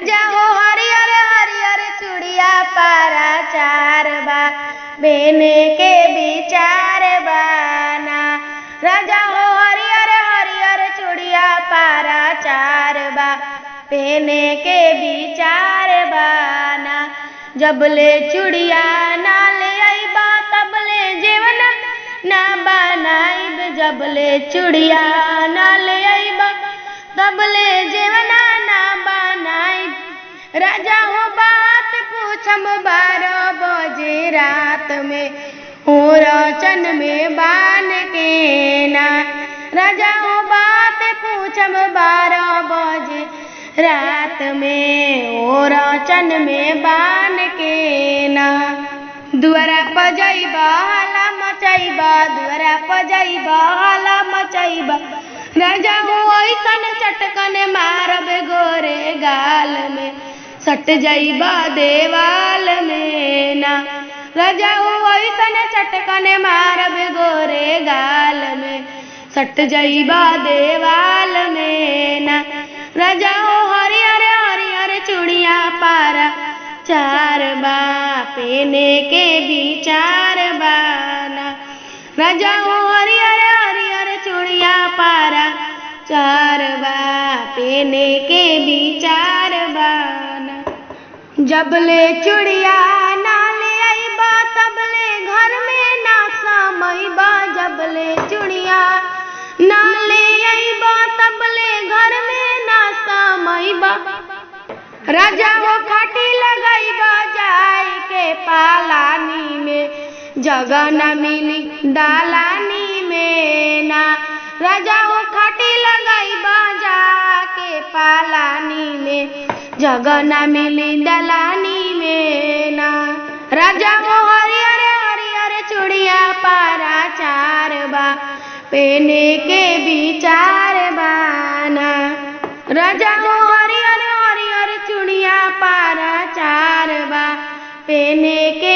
राजा हो हरियर हरियर चूड़िया पारा चार बा बेने के विचार बाना। राजा हो हरियर हरियर चूड़िया पारा चार बा बेने के विचार बाना। जबले चूड़िया ना ले आईबा तबले जेवना ना बनाईब। जबले चूड़िया ना ले आईबा तबले जेवना ना बनाईब। राजा हो बात पूछम 12 बजे रात में हो रचन में बान के ना। राजा हो बात पूछम 12 बजे रात में हो रचन में बान के ना। दुआरा पजाइबा हाला मचाइबा दुआरा पजाइबा हाला मचाइबा। राजा हो ऐसन चटकन मारब गोरे गाल में सट जाइबा देवाल में ना। राजा हो ऐसन चटकन मारब गोरे गाल में सट जाइबा देवाल में ना। राजा हो हरियर हरियर चूड़िया पारा चार बा पेने के विचार बाना। राजा हो हरियर हरियर चूड़िया पारा चार बा पेने के विचार बाना। जबले चूड़िया ना ले आईबा तबले घर में ना समाईबा। जबले चूड़िया ना ले आईबा तबले घर में ना समाईबा। राजा हो खाटी लगाईबा जाय के पालानी में जगह न मिली दालानी में ना। राजा हो खाटी लगाईबा जाके पालानी में जगह न मिली दलानी में ना। राजा हो हरियर हरियर चूड़िया पारा चार बा पेने के विचार बाना। राजा हो हरियर हरियर चूड़िया पारा चार बा पेने के